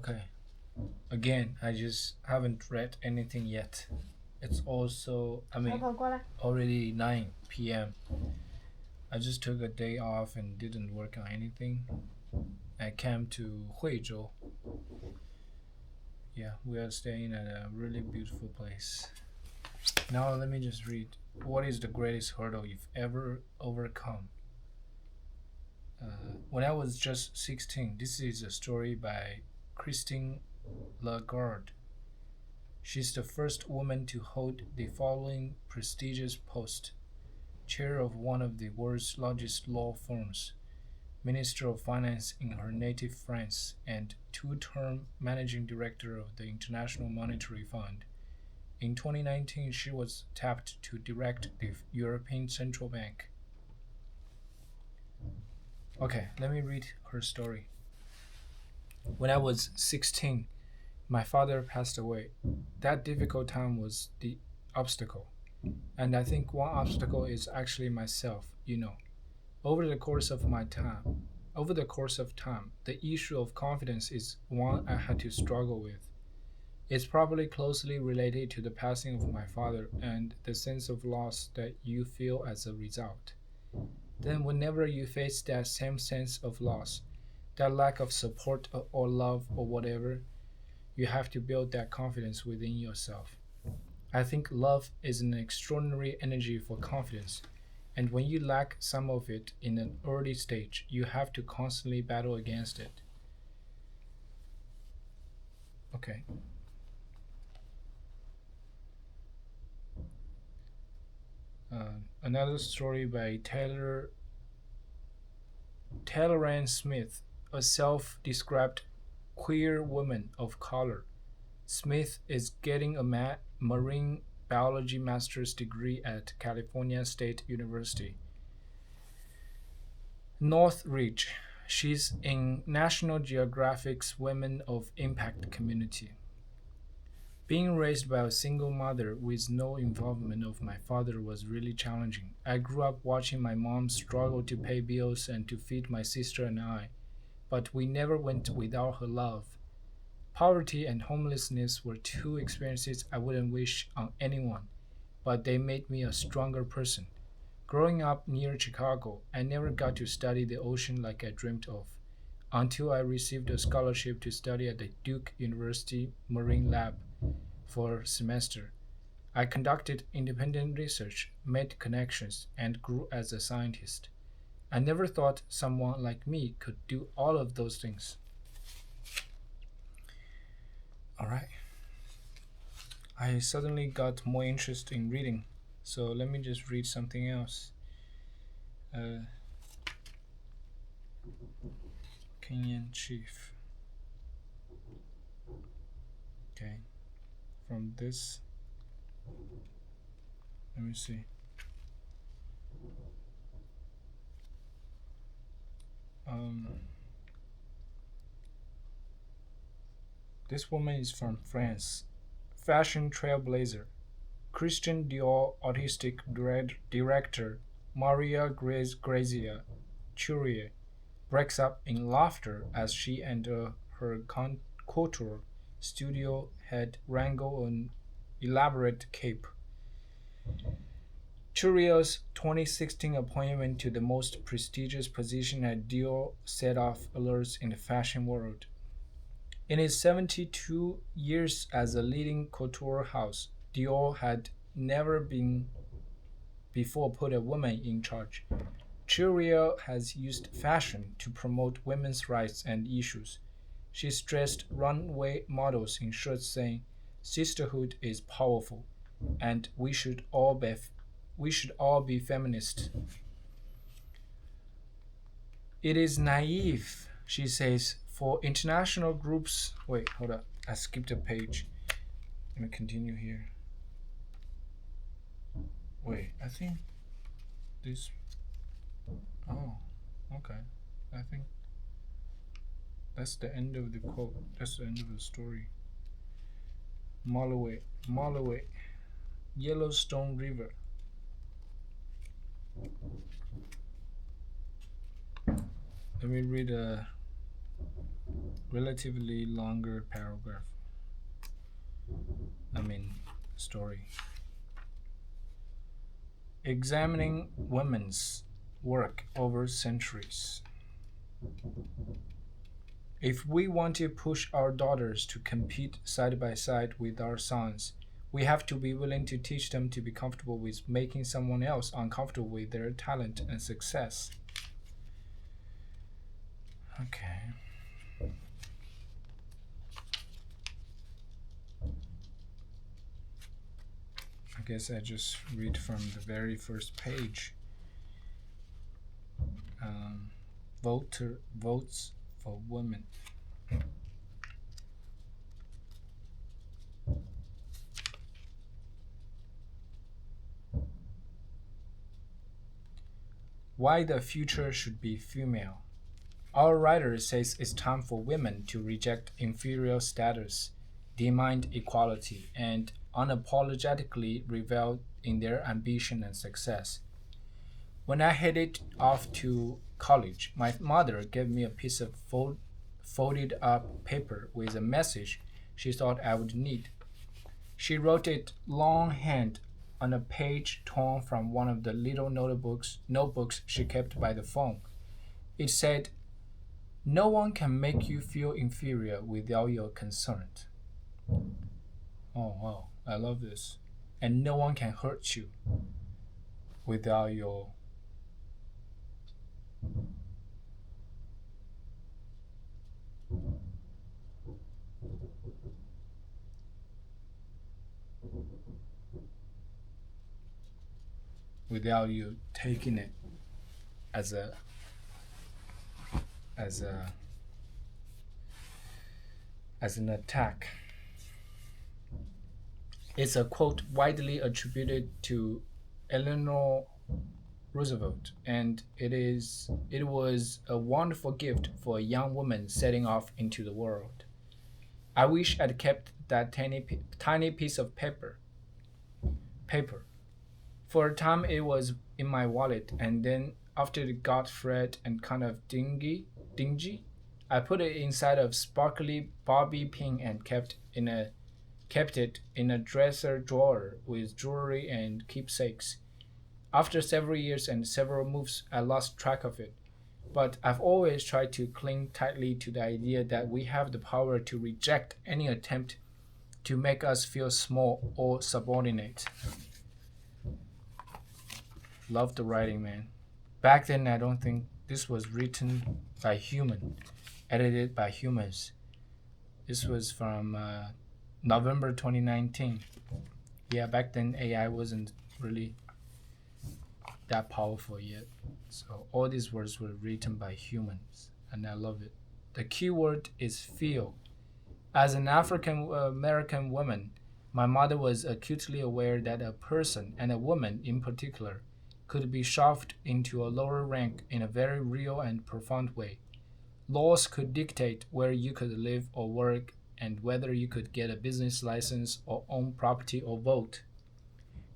Okay. Again, I just haven't read anything yet. It's also, I 小 mean, 跑过来。already 9 p.m. I just took a day off and didn't work on anything. I came to Huizhou. Yeah, we are staying at a really beautiful place. Now let me just read. What is the greatest hurdle you've ever overcome? When I was just 16, this is a story by Christine Lagarde. She's the first woman to hold the following prestigious post: chair of one of the world's largest law firms, Minister of Finance in her native France, and two-term managing director of the International Monetary Fund. In 2019, she was tapped to direct the European Central Bank. Okay, let me read her story. When I was 16, my father passed away. That difficult time was the obstacle. And I think one obstacle is actually myself. Over the course of my time, over the course of time, the issue of confidence is one I had to struggle with. It's probably closely related to the passing of my father and the sense of loss that you feel as a result. Then, whenever you face that same sense of loss, that lack of support or love or whatever, you have to build that confidence within yourself. I think love is an extraordinary energy for confidence, and when you lack some of it in an early stage, you have to constantly battle against it. Okay. Another story by Taylor Ann Smith, a self-described queer woman of color. Smith is getting a marine biology master's degree at California State University, Northridge. She's in National Geographic's Women of Impact community. Being raised by a single mother with no involvement of my father was really challenging. I grew up watching my mom struggle to pay bills and to feed my sister and I, but we never went without her love. Poverty and homelessness were two experiences I wouldn't wish on anyone, but they made me a stronger person. Growing up near Chicago, I never got to study the ocean like I dreamed of until I received a scholarship to study at the Duke University Marine Lab for a semester. I conducted independent research, made connections, and grew as a scientist. I never thought someone like me could do all of those things. All right. I suddenly got more interest in reading, so let me just read something else. Uh, Kenyan Chief. Okay. From this, let me see. Um, this woman is from France. Fashion trailblazer. Christian Dior artistic director Maria Grazia Churie breaks up in laughter as she and her couture studio head wrangle an elaborate cape. Churio's 2016 appointment to the most prestigious position at Dior set off alerts in the fashion world. In his 72 years as a leading couture house, Dior had never been before put a woman in charge. Churia has used fashion to promote women's rights and issues. She stressed runway models in shirts saying, "Sisterhood is powerful, and we should all be feminist." It is naive, she says, for international groups. Wait, hold up. I skipped a page. Let me continue here. Wait, I think this. Oh, okay. I think that's the end of the quote. That's the end of the story. Malawi, Yellowstone River. Let me read relatively longer paragraph. I mean, story. Examining women's work over centuries. If we want to push our daughters to compete side by side with our sons, we have to be willing to teach them to be comfortable with making someone else uncomfortable with their talent and success. Okay. I guess I just read from the very first page. Votes for women. Why the future should be female. Our writer says it's time for women to reject inferior status, demand equality, and unapologetically revel in their ambition and success. When I headed off to college, my mother gave me a piece of folded up paper with a message she thought I would need. She wrote it longhand on a page torn from one of the little notebooks she kept by the phone. It said, "No one can make you feel inferior without your consent." Oh wow, I love this. And no one can hurt you without your without you taking it as a as a as an attack. It's a quote widely attributed to Eleanor Roosevelt, and it was a wonderful gift for a young woman setting off into the world. I wish I'd kept that tiny piece of paper. For a time, it was in my wallet, and then after it got frayed and kind of dingy, I put it inside a sparkly bobby pin and kept it in a dresser drawer with jewelry and keepsakes. After several years and several moves, I lost track of it. But I've always tried to cling tightly to the idea that we have the power to reject any attempt to make us feel small or subordinate. Love the writing, man. Back then, I don't think this was written by human, edited by humans. This was from November 2019. Yeah, back then AI wasn't really that powerful yet. So all these words were written by humans, and I love it. The key word is feel. As an African American woman, my mother was acutely aware that a person, and a woman in particular, could be shoved into a lower rank in a very real and profound way. Laws could dictate where you could live or work and whether you could get a business license or own property or vote.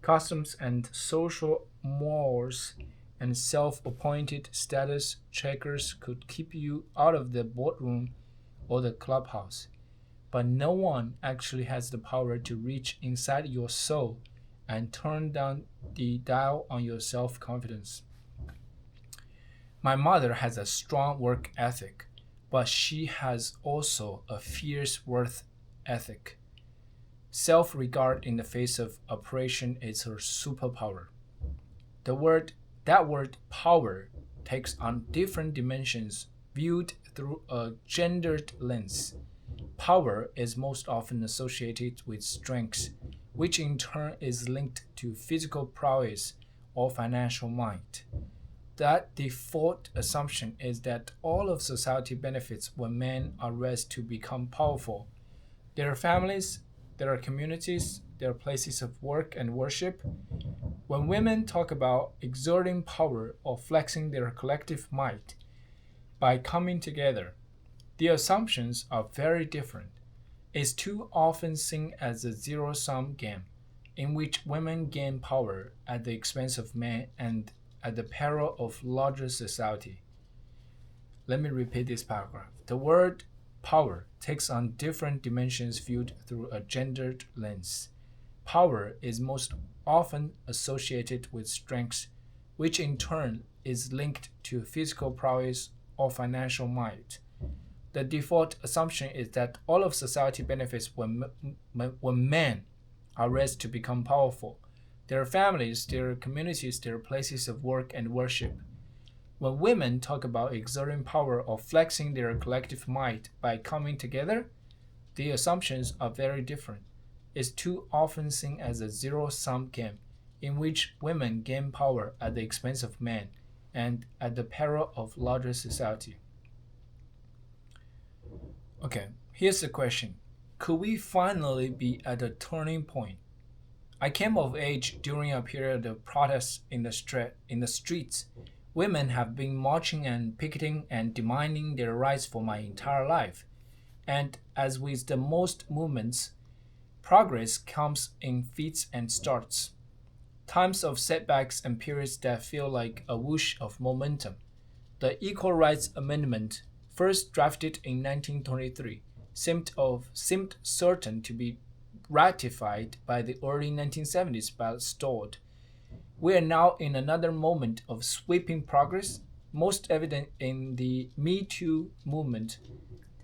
Customs and social mores and self appointed status checkers could keep you out of the boardroom or the clubhouse. But no one actually has the power to reach inside your soul and turn down the dial on your self confidence. My mother has a strong work ethic, but she has also a fierce worth ethic. Self regard in the face of oppression is her superpower. The word that word power takes on different dimensions viewed through a gendered lens. Power is most often associated with strength, which in turn is linked to physical prowess or financial might. That default assumption is that all of society benefits when men are raised to become powerful. Their families, their communities, their places of work and worship. When women talk about exerting power or flexing their collective might by coming together, the assumptions are very different. It's too often seen as a zero sum game in which women gain power at the expense of men and at the peril of larger society. Let me repeat this paragraph. The word power takes on different dimensions viewed through a gendered lens. Power is most often associated with strength, which in turn is linked to physical prowess or financial might. The default assumption is that all of society benefits when men are raised to become powerful. Their families, their communities, their places of work and worship. When women talk about exerting power or flexing their collective might by coming together, the assumptions are very different. It's too often seen as a zero-sum game in which women gain power at the expense of men and at the peril of larger society. Okay, here's the question. Could we finally be at a turning point? I came of age during a period of protests in the streets. Women have been marching and picketing and demanding their rights for my entire life. And as with the most movements, progress comes in fits and starts. Times of setbacks and periods that feel like a whoosh of momentum. The Equal Rights Amendment, first drafted in 1923, seemed certain to be ratified by the early 1970s but stalled. We are now in another moment of sweeping progress, most evident in the Me Too movement,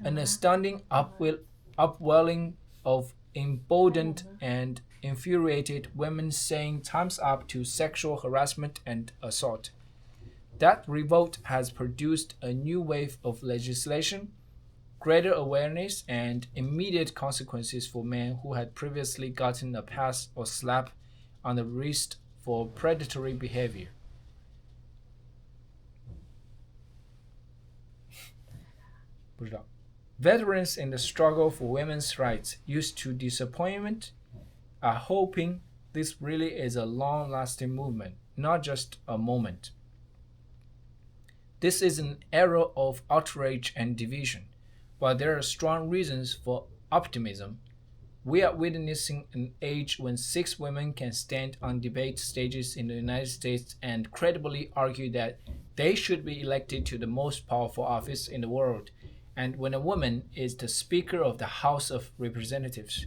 an astounding upwelling of emboldened and infuriated women saying time's up to sexual harassment and assault. That revolt has produced a new wave of legislation, greater awareness, and immediate consequences for men who had previously gotten a pass or slap on the wrist for predatory behavior. Veterans in the struggle for women's rights used to disappointment are hoping this really is a long-lasting movement, not just a moment. This is an era of outrage and division. While there are strong reasons for optimism, we are witnessing an age when 6 women can stand on debate stages in the United States and credibly argue that they should be elected to the most powerful office in the world, and when a woman is the Speaker of the House of Representatives.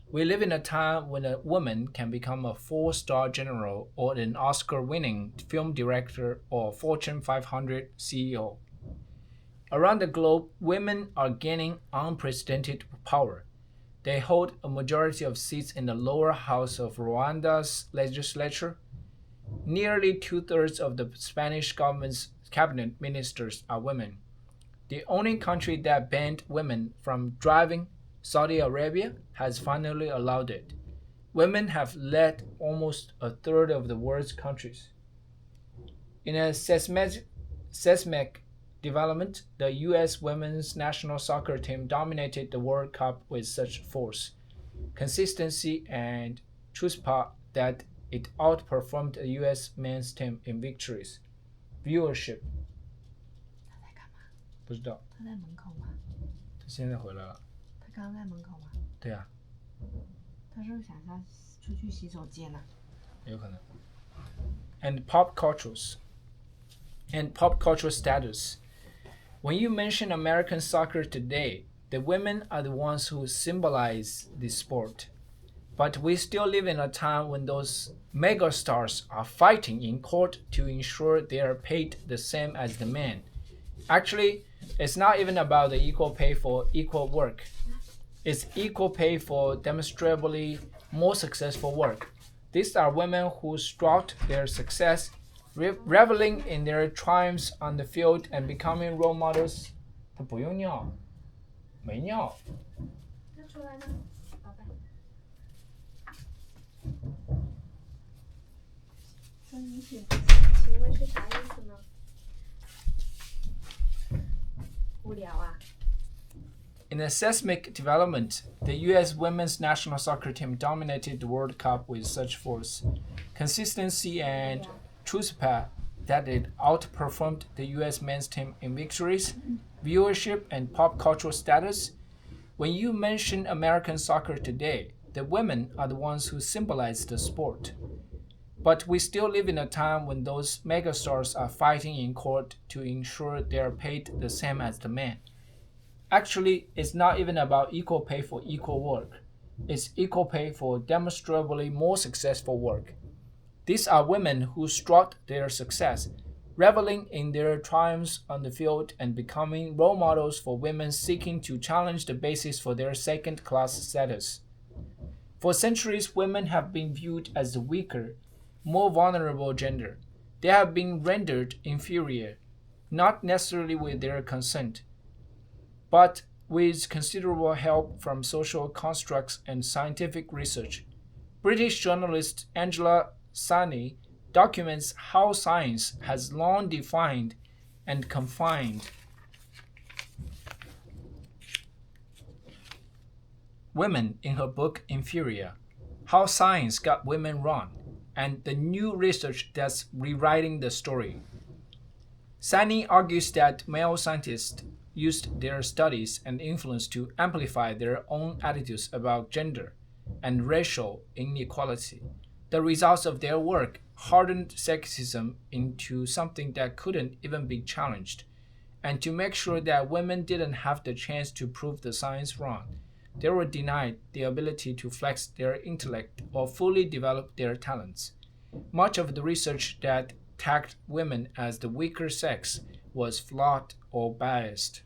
We live in a time when a woman can become a 4-star general or an Oscar-winning film director or Fortune 500 CEO. Around the globe, women are gaining unprecedented power. They hold a majority of seats in the lower house of Rwanda's legislature. Nearly 2/3 of the Spanish government's cabinet ministers are women. The only country that banned women from driving, Saudi Arabia, has finally allowed it. Women have led almost 1/3 of the world's countries. In a seismic development, the U.S. women's national soccer team dominated the World Cup with such force, consistency, and chutzpah that it outperformed the U.S. men's team in victories. Viewership 他在干嘛？不知道，他在门口吗？他现在回来了。他刚刚在门口吗？对啊，他是不是想下出去洗手间呢？有可能。And pop cultural status. When you mention American soccer today, the women are the ones who symbolize the sport. But we still live in a time when those megastars are fighting in court to ensure they are paid the same as the men. Actually, it's not even about the equal pay for equal work. It's equal pay for demonstrably more successful work. These are women who strut their success, reveling in their triumphs on the field and becoming role models. 他不用尿，没尿。那出来呢，宝贝。那你请问是啥意思呢？无聊啊。In a seismic development, the U.S. women's national soccer team dominated the World Cup with such force, consistency, and chutzpah that it outperformed the U.S. men's team in victories, viewership, and pop cultural status. When you mention American soccer today, the women are the ones who symbolize the sport. But we still live in a time when those megastars are fighting in court to ensure they are paid the same as the men. Actually, it's not even about equal pay for equal work. It's equal pay for demonstrably more successful work. These are women who strut their success, reveling in their triumphs on the field and becoming role models for women seeking to challenge the basis for their second class status. For centuries, women have been viewed as the weaker, more vulnerable gender. They have been rendered inferior, not necessarily with their consent, but with considerable help from social constructs and scientific research. British journalist Angela Sani documents how science has long defined and confined women in her book Inferior: How Science Got Women Wrong, and the new research that's rewriting the story. Sani argues that male scientists used their studies and influence to amplify their own attitudes about gender and racial inequality. The results of their work hardened sexism into something that couldn't even be challenged. And to make sure that women didn't have the chance to prove the science wrong, they were denied the ability to flex their intellect or fully develop their talents. Much of the research that tagged women as the weaker sex was flawed or biased.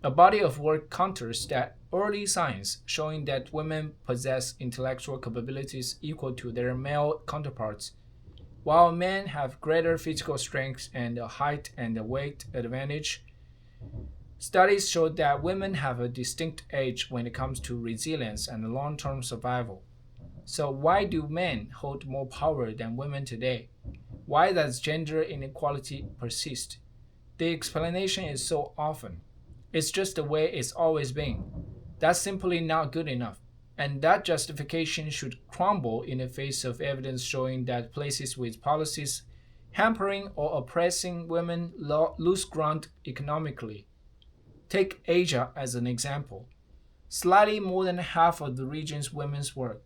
A body of work counters that early science, showing that women possess intellectual capabilities equal to their male counterparts, while men have greater physical strength and a height and a weight advantage. Studies show that women have a distinct edge when it comes to resilience and long term survival. So, why do men hold more power than women today? Why does gender inequality persist? The explanation is so often. It's just the way it's always been. That's simply not good enough. And that justification should crumble in the face of evidence showing that places with policies hampering or oppressing women lose ground economically. Take Asia as an example. Slightly more than half of the region's women's work,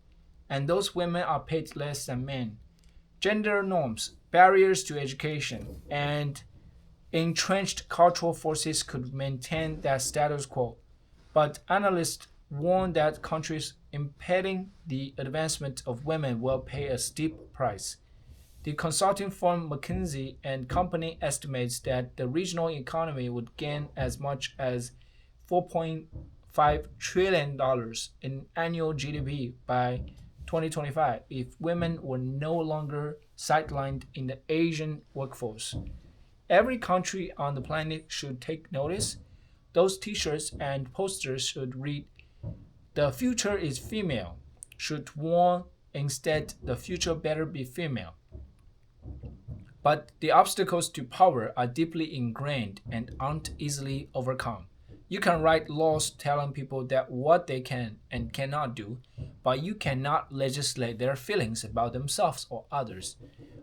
and those women are paid less than men. Gender norms, barriers to education, and entrenched cultural forces could maintain that status quo. But analysts warn that countries impeding the advancement of women will pay a steep price. The consulting firm McKinsey and Company estimates that the regional economy would gain as much as $4.5 trillion in annual GDP by 2025 if women were no longer sidelined in the Asian workforce. Every country on the planet should take notice. Those t shirts and posters should read, "The future is female," should warn instead, "The future better be female." But the obstacles to power are deeply ingrained and aren't easily overcome. You can write laws telling people that what they can and cannot do, but you cannot legislate their feelings about themselves or others.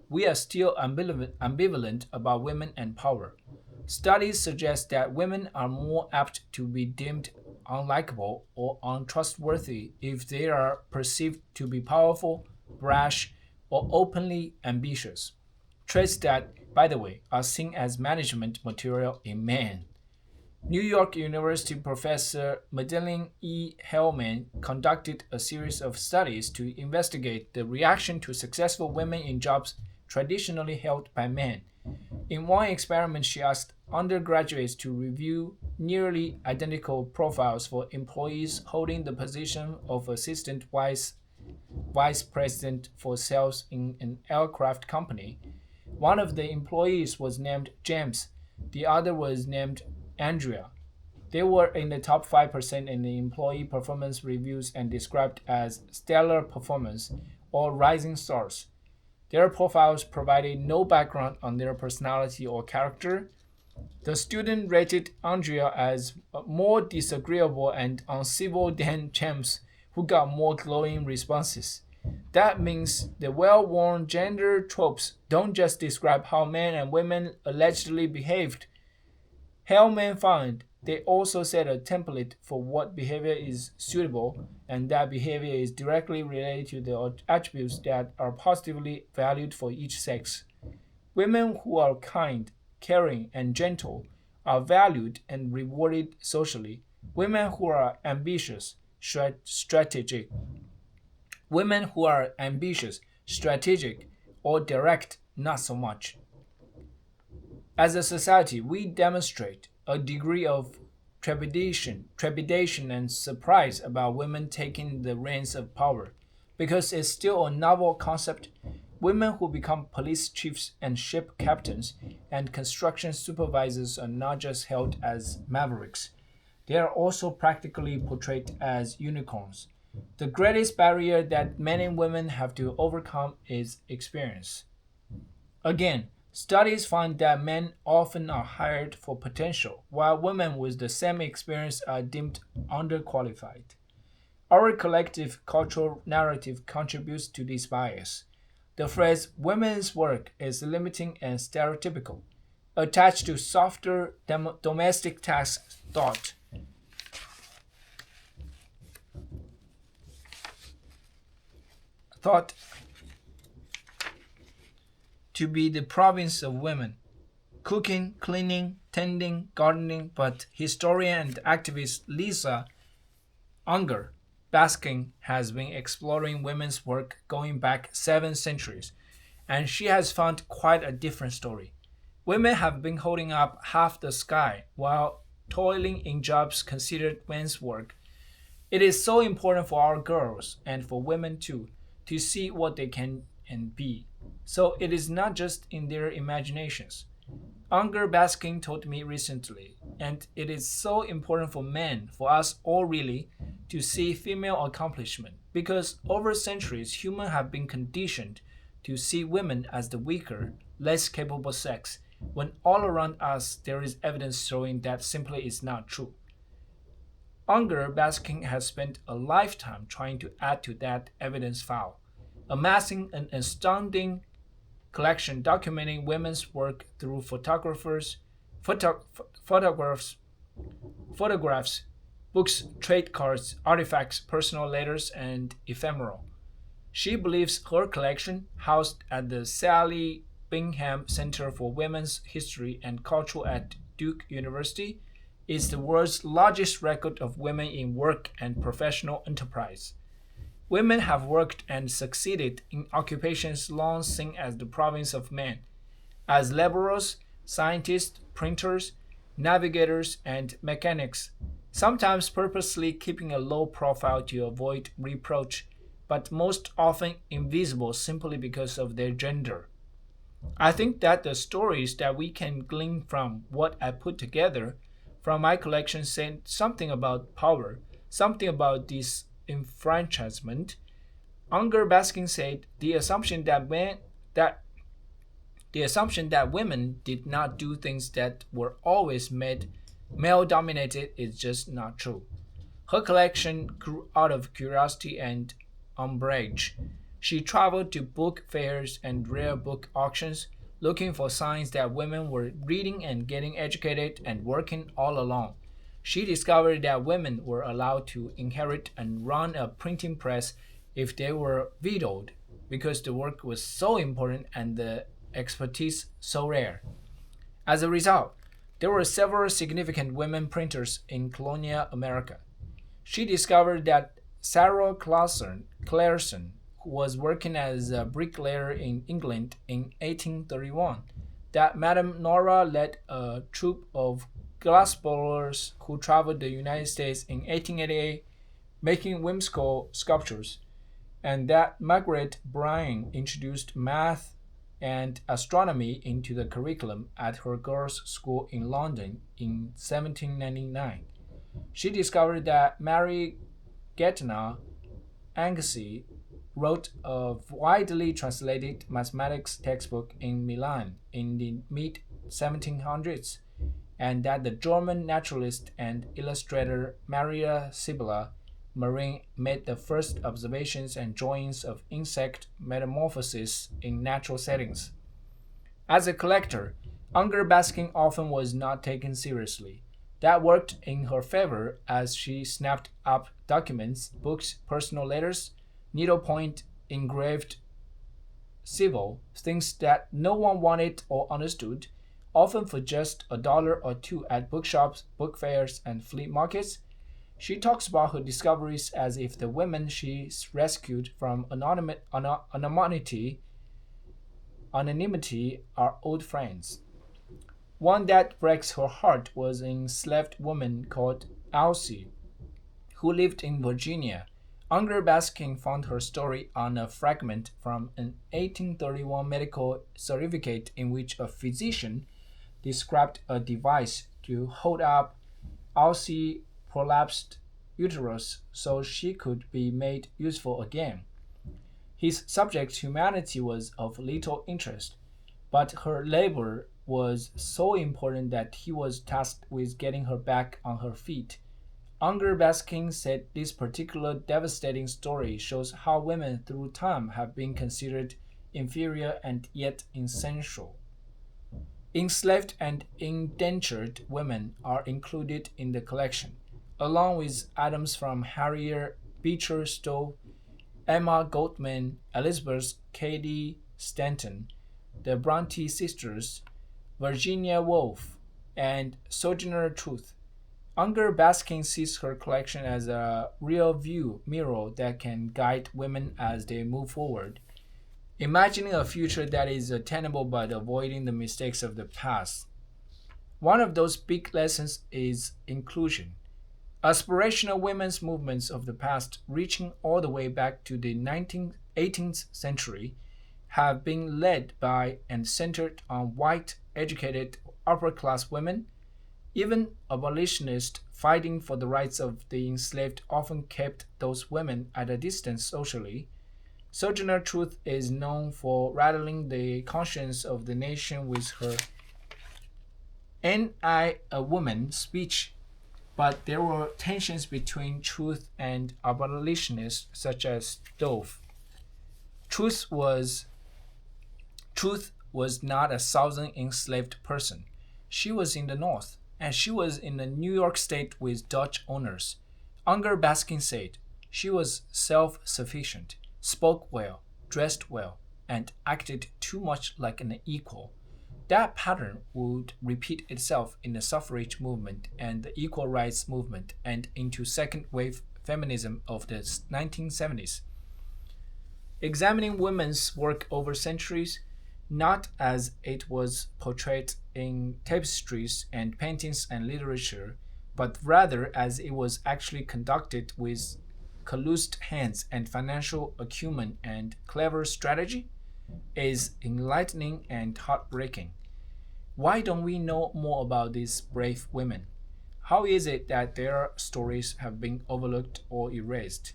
We are still ambivalent about women and power. Studies suggest that women are more apt to be deemed unlikable or untrustworthy if they are perceived to be powerful, brash, or openly ambitious. Traits that, by the way, are seen as management material in men. New York University professor Madeleine E. Hellman conducted a series of studies to investigate the reaction to successful women in jobs traditionally held by men. In one experiment, she asked undergraduates to review nearly identical profiles for employees holding the position of assistant vice president for sales in an aircraft company. One of the employees was named James, the other was named Andrea. They were in the top 5% in the employee performance reviews and described as stellar performance or rising stars. Their profiles provided no background on their personality or character. The student rated Andrea as more disagreeable and uncivil than James, who got more glowing responses. That means the well worn gender tropes don't just describe how men and women allegedly behaved. Hellman found they also set a template for what behavior is suitable, and that behavior is directly related to the attributes that are positively valued for each sex. Women who are kind, caring, and gentle are valued and rewarded socially. Women who are ambitious, strategic. Women who are ambitious, strategic, or direct, not so much. As a society, we demonstrate a degree of trepidation and surprise about women taking the reins of power because it's still a novel concept. Women who become police chiefs and ship captains and construction supervisors are not just held as mavericks, they are also practically portrayed as unicorns. The greatest barrier that men and women have to overcome is experience. Again, studies find that men often are hired for potential, while women with the same experience are deemed underqualified. Our collective cultural narrative contributes to this bias. The phrase women's work is limiting and stereotypical, attached to softer domestic tasks thought to be the province of women. Cooking, cleaning, tending, gardening, but historian and activist Lisa Unger Baskin has been exploring women's work going back 7 centuries, and she has found quite a different story. Women have been holding up half the sky while toiling in jobs considered men's work. It is so important for our girls and for women too to see what they can and be. So it is not just in their imaginations. Unger Baskin told me recently, and it is so important for men, for us all really, to see female accomplishment because over centuries humans have been conditioned to see women as the weaker, less capable sex, when all around us there is evidence showing that simply is not true. Unger Baskin has spent a lifetime trying to add to that evidence file, amassing an astounding collection documenting women's work through photo- photographs, photographs, books, trade cards, artifacts, personal letters, and ephemeral. She believes her collection, housed at the Sally Bingham Center for Women's History and Culture at Duke University, is the world's largest record of women in work and professional enterprise. Women have worked and succeeded in occupations long seen as the province of men, as laborers, scientists, printers, navigators, and mechanics, sometimes purposely keeping a low profile to avoid reproach, but most often invisible simply because of their gender. I think that the stories that we can glean from what I put together from my collection say something about power, something about this enfranchisement. Unger Baskin said the assumption that women did not do things that were always made male dominated is just not true. Her collection grew out of curiosity and umbrage. She traveled to book fairs and rare book auctions looking for signs that women were reading and getting educated and working all along. She discovered that women were allowed to inherit and run a printing press if they were vetoed because the work was so important and the expertise so rare. As a result, there were several significant women printers in colonial America. She discovered that Sarah Clarkson was working as a bricklayer in England in 1831, that Madame Nora led a troupe of glassblowers who traveled the United States in 1888 making whimsical sculptures, and that Margaret Bryan introduced math and astronomy into the curriculum at her girls' school in London in 1799. She discovered that Mary Getna Anglesey wrote a widely translated mathematics textbook in Milan in the mid 1700s, and that the German naturalist and illustrator Maria Sibylla Marin made the first observations and drawings of insect metamorphosis in natural settings. As a collector, Unger Baskin often was not taken seriously. That worked in her favor as she snapped up documents, books, personal letters, needlepoint engraved civil, things that no one wanted or understood, often for just $1 or 2 at bookshops, book fairs, and flea markets. She talks about her discoveries as if the women she rescued from anonymity are old friends. One that breaks her heart was an enslaved woman called Elsie, who lived in Virginia. Unger Baskin found her story on a fragment from an 1831 medical certificate in which a physician described a device to hold up Elsie's prolapsed uterus so she could be made useful again. His subject humanity was of little interest, but her labor was so important that he was tasked with getting her back on her feet. Unger Baskin said this particular devastating story shows how women through time have been considered inferior and yet essential. Enslaved and indentured women are included in the collection, along with items from Harriet Beecher Stowe, Emma Goldman, Elizabeth Cady Stanton, the Bronte sisters, Virginia Woolf, and Sojourner Truth. Unger Baskin sees her collection as a real view mirror that can guide women as they move forward, imagining a future that is attainable but avoiding the mistakes of the past. One of those big lessons is inclusion. Aspirational women's movements of the past, reaching all the way back to the 18th century, have been led by and centered on white, educated, upper class women. Even abolitionists fighting for the rights of the enslaved often kept those women at a distance socially. Sojourner Truth is known for rattling the conscience of the nation with her "Ain't I a Woman" speech, but there were tensions between Truth and abolitionists such as Dove. Truth was Truth was not a Southern enslaved person. She was in the North, and she was in the New York State with Dutch owners. Unger Baskin said she was self-sufficient, spoke well, dressed well, and acted too much like an equal. That pattern would repeat itself in the suffrage movement and the equal rights movement and into second wave feminism of the 1970s. Examining women's work over centuries, not as it was portrayed in tapestries and paintings and literature, but rather as it was actually conducted with calloused hands and financial acumen and clever strategy, is enlightening and heartbreaking. Why don't we know more about these brave women? How is it that their stories have been overlooked or erased?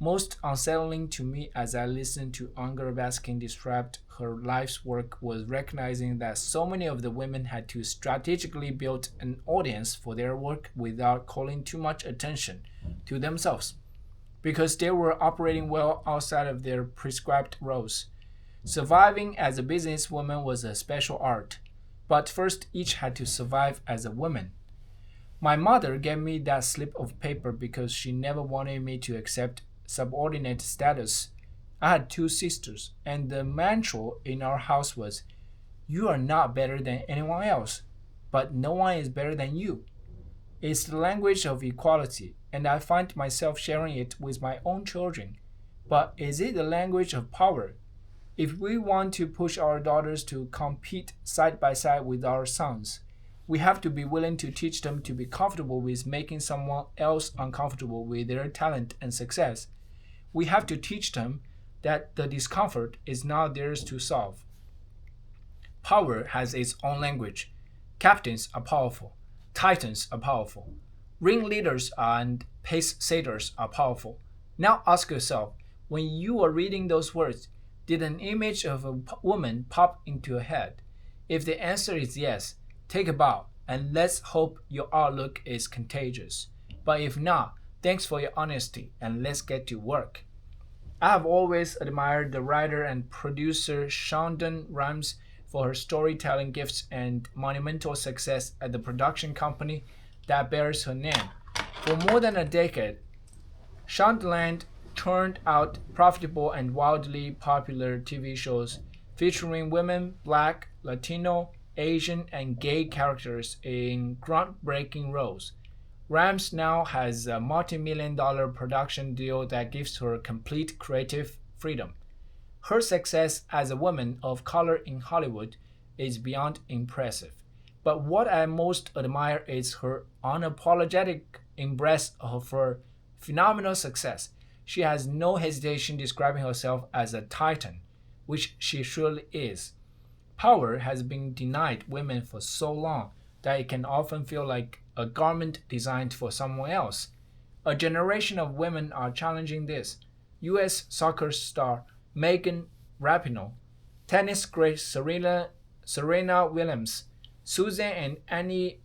Most unsettling to me as I listened to Unger Baskin describe her life's work was recognizing that so many of the women had to strategically build an audience for their work without calling too much attention to themselves, because they were operating well outside of their prescribed roles. Surviving as a businesswoman was a special art, but first each had to survive as a woman. My mother gave me that slip of paper because she never wanted me to accept subordinate status. I had two sisters, and the mantra in our house was, "You are not better than anyone else, but no one is better than you." It's the language of equality, and I find myself sharing it with my own children. But is it the language of power? If we want to push our daughters to compete side by side with our sons, we have to be willing to teach them to be comfortable with making someone else uncomfortable with their talent and success. We have to teach them that the discomfort is not theirs to solve. Power has its own language. Captains are powerful. Titans are powerful. Ringleaders and pace setters are powerful. Now ask yourself, when you were reading those words, did an image of a woman pop into your head? If the answer is yes, take a bow and let's hope your outlook is contagious. But if not, thanks for your honesty and let's get to work. I have always admired the writer and producer Shonda Rhimes for her storytelling gifts and monumental success at the production company that bears her name. For more than a decade, Shondaland turned out profitable and wildly popular TV shows featuring women, Black, Latino, Asian, and gay characters in groundbreaking roles. Rams now has a multi-million-dollar production deal that gives her complete creative freedom. Her success as a woman of color in Hollywood is beyond impressive. But what I most admire is her unapologetic embrace of her phenomenal success. She has no hesitation describing herself as a titan, which she surely is. Power has been denied women for so long that it can often feel like a garment designed for someone else. A generation of women are challenging this. U.S. soccer star Megan Rapinoe, tennis great Serena Williams, Susan and Annie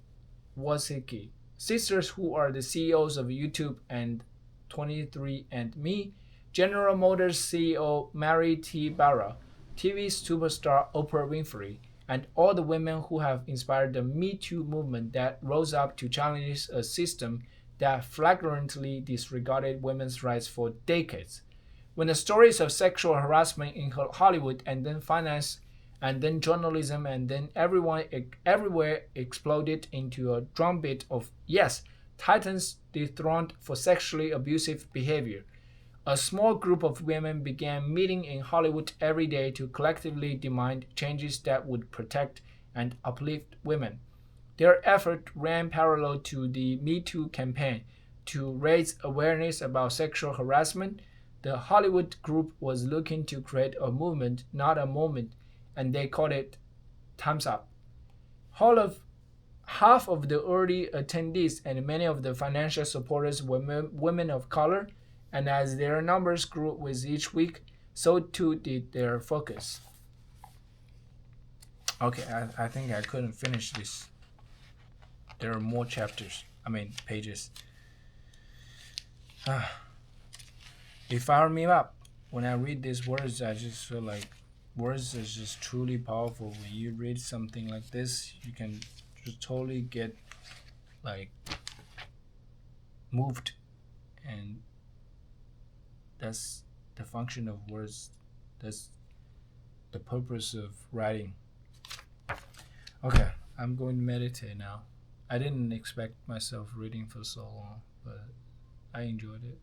Wozniacki, sisters who are the CEOs of YouTube and 23andMe, General Motors CEO Mary T. Barra, TV superstar Oprah Winfrey, and all the women who have inspired the Me Too movement that rose up to challenge a system that flagrantly disregarded women's rights for decades. When the stories of sexual harassment in Hollywood and then finance and then journalism and then everywhere exploded into a drumbeat of yes, titans dethroned for sexually abusive behavior. A small group of women began meeting in Hollywood every day to collectively demand changes that would protect and uplift women. Their effort ran parallel to the Me Too campaign to raise awareness about sexual harassment. The Hollywood group was looking to create a movement, not a moment, and they called it Time's Up. All of Half of the early attendees and many of the financial supporters were women of color, and as their numbers grew with each week, so too did their focus. Okay, I think I couldn't finish this. There are more chapters, pages. It fired me up. When I read these words, I just feel like words is just truly powerful. When you read something like this, you can just totally get like moved, and that's the function of words. That's the purpose of writing. Okay, I'm going to meditate now. I didn't expect myself reading for so long, but I enjoyed it.